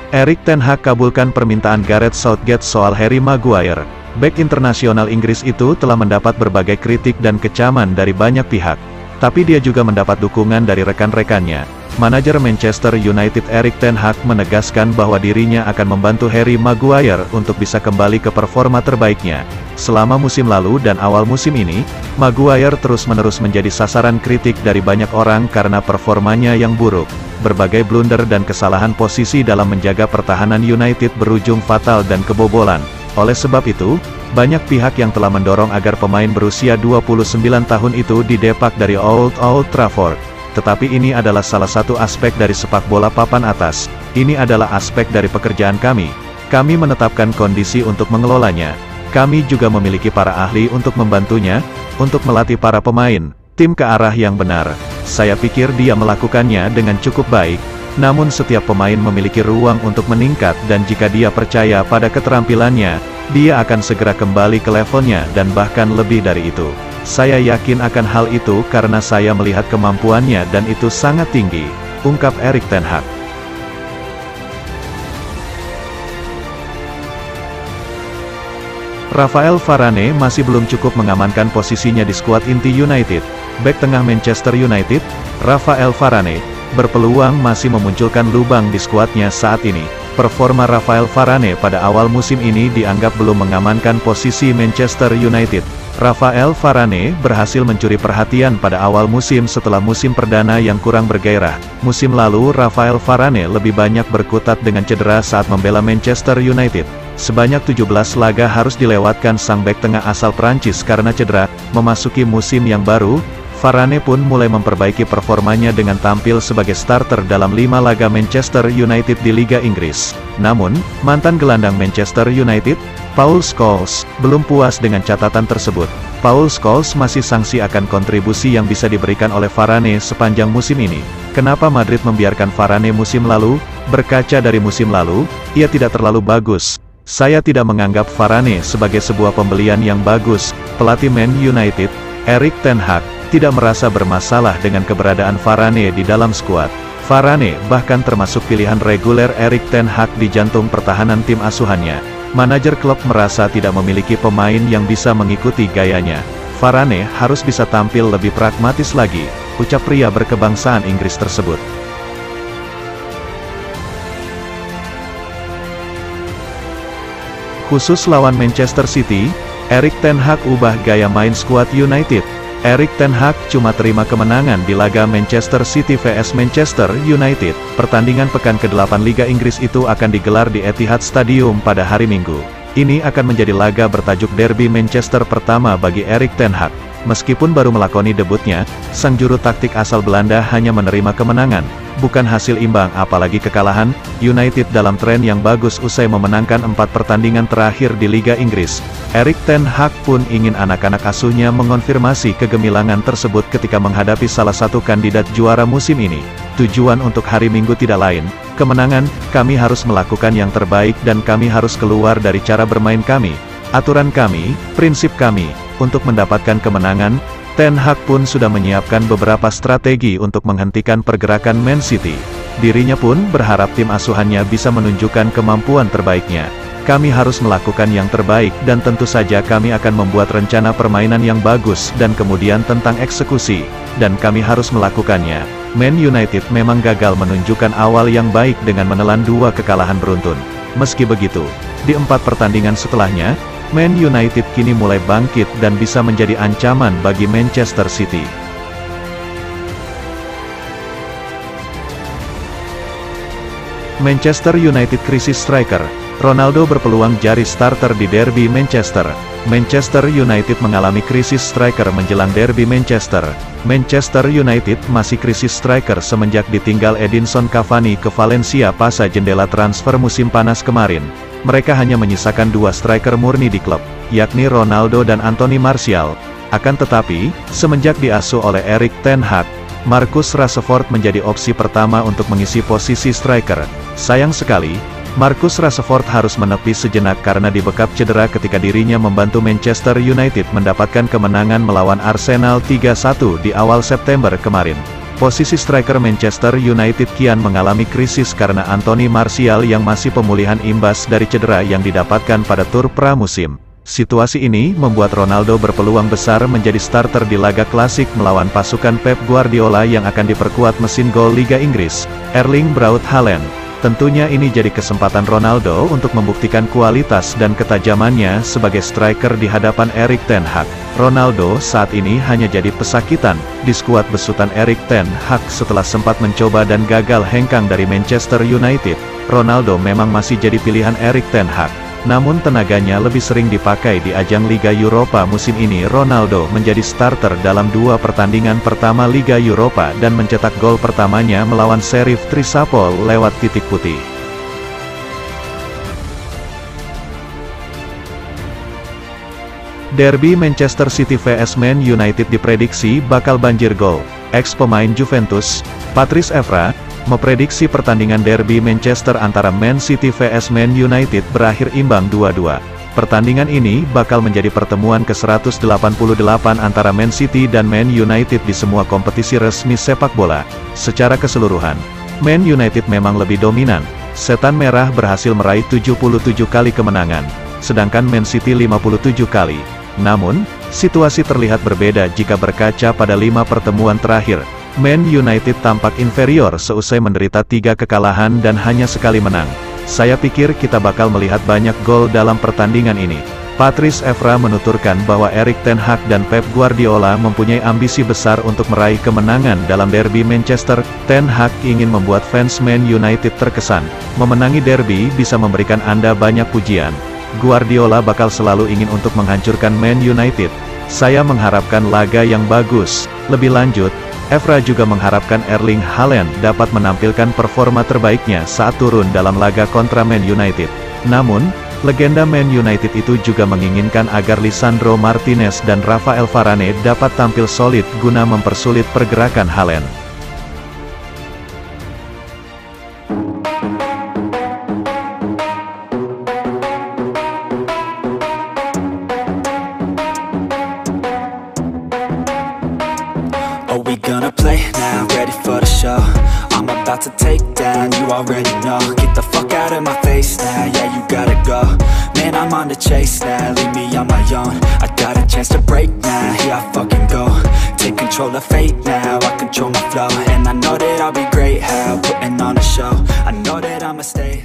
Erik ten Hag kabulkan permintaan Gareth Southgate soal Harry Maguire. Bek internasional Inggris itu telah mendapat berbagai kritik dan kecaman dari banyak pihak. Tapi dia juga mendapat dukungan dari rekan-rekannya. Manajer Manchester United Erik ten Hag menegaskan bahwa dirinya akan membantu Harry Maguire untuk bisa kembali ke performa terbaiknya. Selama musim lalu dan awal musim ini, Maguire terus-menerus menjadi sasaran kritik dari banyak orang karena performanya yang buruk. Berbagai blunder dan kesalahan posisi dalam menjaga pertahanan United berujung fatal dan kebobolan. Oleh sebab itu, banyak pihak yang telah mendorong agar pemain berusia 29 tahun itu didepak dari Old Trafford. Tetapi ini adalah salah satu aspek dari sepak bola papan atas. Ini adalah aspek dari pekerjaan kami. Kami menetapkan kondisi untuk mengelolanya. Kami juga memiliki para ahli untuk membantunya, untuk melatih para pemain, tim ke arah yang benar. Saya pikir dia melakukannya dengan cukup baik, namun setiap pemain memiliki ruang untuk meningkat dan jika dia percaya pada keterampilannya, dia akan segera kembali ke levelnya dan bahkan lebih dari itu. Saya yakin akan hal itu karena saya melihat kemampuannya dan itu sangat tinggi, ungkap Erik ten Hag. Rafael Varane masih belum cukup mengamankan posisinya di skuad inti United. Bek tengah Manchester United, Rafael Varane, berpeluang masih memunculkan lubang di skuadnya saat ini. Performa Rafael Varane pada awal musim ini dianggap belum mengamankan posisi Manchester United. Rafael Varane berhasil mencuri perhatian pada awal musim setelah musim perdana yang kurang bergairah. Musim lalu Rafael Varane lebih banyak berkutat dengan cedera saat membela Manchester United. Sebanyak 17 laga harus dilewatkan sang bek tengah asal Prancis karena cedera. Memasuki musim yang baru, Varane pun mulai memperbaiki performanya dengan tampil sebagai starter dalam 5 laga Manchester United di Liga Inggris. Namun, mantan gelandang Manchester United, Paul Scholes, belum puas dengan catatan tersebut. Paul Scholes masih sangsi akan kontribusi yang bisa diberikan oleh Varane sepanjang musim ini. Kenapa Madrid membiarkan Varane musim lalu? Berkaca dari musim lalu, ia tidak terlalu bagus. Saya tidak menganggap Varane sebagai sebuah pembelian yang bagus. Pelatih Man United, Erik ten Hag, tidak merasa bermasalah dengan keberadaan Varane di dalam skuad. Varane bahkan termasuk pilihan reguler Erik ten Hag di jantung pertahanan tim asuhannya. Manajer klub merasa tidak memiliki pemain yang bisa mengikuti gayanya. Varane harus bisa tampil lebih pragmatis lagi, ucap pria berkebangsaan Inggris tersebut. Khusus lawan Manchester City, Erik ten Hag ubah gaya main skuad United. Erik ten Hag cuma terima kemenangan di laga Manchester City vs Manchester United. Pertandingan pekan ke-8 Liga Inggris itu akan digelar di Etihad Stadium pada hari Minggu. Ini akan menjadi laga bertajuk Derby Manchester pertama bagi Erik ten Hag. Meskipun baru melakoni debutnya, sang juru taktik asal Belanda hanya menerima kemenangan, bukan hasil imbang apalagi kekalahan. United dalam tren yang bagus usai memenangkan 4 pertandingan terakhir di Liga Inggris. Erik ten Hag pun ingin anak-anak asuhnya mengonfirmasi kegemilangan tersebut ketika menghadapi salah satu kandidat juara musim ini. Tujuan untuk hari Minggu tidak lain, kemenangan. Kami harus melakukan yang terbaik dan kami harus keluar dari cara bermain kami, aturan kami, prinsip kami, untuk mendapatkan kemenangan. Ten Hag pun sudah menyiapkan beberapa strategi untuk menghentikan pergerakan Man City. Dirinya pun berharap tim asuhannya bisa menunjukkan kemampuan terbaiknya. Kami harus melakukan yang terbaik dan tentu saja kami akan membuat rencana permainan yang bagus dan kemudian tentang eksekusi, dan kami harus melakukannya. Man United memang gagal menunjukkan awal yang baik dengan menelan 2 kekalahan beruntun. Meski begitu, di 4 pertandingan setelahnya, Man United kini mulai bangkit dan bisa menjadi ancaman bagi Manchester City. Manchester United krisis striker. Ronaldo berpeluang jadi starter di Derby Manchester. Manchester United mengalami krisis striker menjelang Derby Manchester. Manchester United masih krisis striker semenjak ditinggal Edinson Cavani ke Valencia pasca jendela transfer musim panas kemarin. Mereka hanya menyisakan 2 striker murni di klub, yakni Ronaldo dan Anthony Martial. Akan tetapi, semenjak diasuh oleh Erik ten Hag, Marcus Rashford menjadi opsi pertama untuk mengisi posisi striker. Sayang sekali, Marcus Rashford harus menepi sejenak karena dibekap cedera ketika dirinya membantu Manchester United mendapatkan kemenangan melawan Arsenal 3-1 di awal September kemarin. Posisi striker Manchester United kian mengalami krisis karena Anthony Martial yang masih pemulihan imbas dari cedera yang didapatkan pada tur pramusim. Situasi ini membuat Ronaldo berpeluang besar menjadi starter di laga klasik melawan pasukan Pep Guardiola yang akan diperkuat mesin gol Liga Inggris, Erling Braut Haaland. Tentunya ini jadi kesempatan Ronaldo untuk membuktikan kualitas dan ketajamannya sebagai striker di hadapan Erik ten Hag. Ronaldo saat ini hanya jadi pesakitan di skuad besutan Erik ten Hag setelah sempat mencoba dan gagal hengkang dari Manchester United. Ronaldo memang masih jadi pilihan Erik ten Hag, namun tenaganya lebih sering dipakai di ajang Liga Eropa musim ini. Ronaldo menjadi starter dalam 2 pertandingan pertama Liga Eropa dan mencetak gol pertamanya melawan Sheriff Tiraspol lewat titik putih. Derby Manchester City vs Man United diprediksi bakal banjir gol. Ex-pemain Juventus, Patrice Evra, memprediksi pertandingan derby Manchester antara Man City vs Man United berakhir imbang 2-2. Pertandingan ini bakal menjadi pertemuan ke-188 antara Man City dan Man United di semua kompetisi resmi sepak bola. Secara keseluruhan, Man United memang lebih dominan. Setan Merah berhasil meraih 77 kali kemenangan, sedangkan Man City 57 kali. Namun, situasi terlihat berbeda jika berkaca pada 5 pertemuan terakhir. Man United tampak inferior seusai menderita 3 kekalahan dan hanya sekali menang. Saya pikir kita bakal melihat banyak gol dalam pertandingan ini. Patrice Evra menuturkan bahwa Erik ten Hag dan Pep Guardiola mempunyai ambisi besar untuk meraih kemenangan dalam derby Manchester. Ten Hag ingin membuat fans Man United terkesan. Memenangi derby bisa memberikan Anda banyak pujian. Guardiola bakal selalu ingin untuk menghancurkan Man United. Saya mengharapkan laga yang bagus. Lebih lanjut, Evra juga mengharapkan Erling Haaland dapat menampilkan performa terbaiknya saat turun dalam laga kontra Man United. Namun, legenda Man United itu juga menginginkan agar Lisandro Martinez dan Rafael Varane dapat tampil solid guna mempersulit pergerakan Haaland. Are we gonna play now? Ready for the show? I'm about to take down, you already know. Get the fuck out of my face now, yeah you gotta go. Man, I'm on the chase now, leave me on my own. I got a chance to break now, here I fucking go. Take control of fate now, I control my flow. And I know that I'll be great, how putting on a show. I know that I'ma stay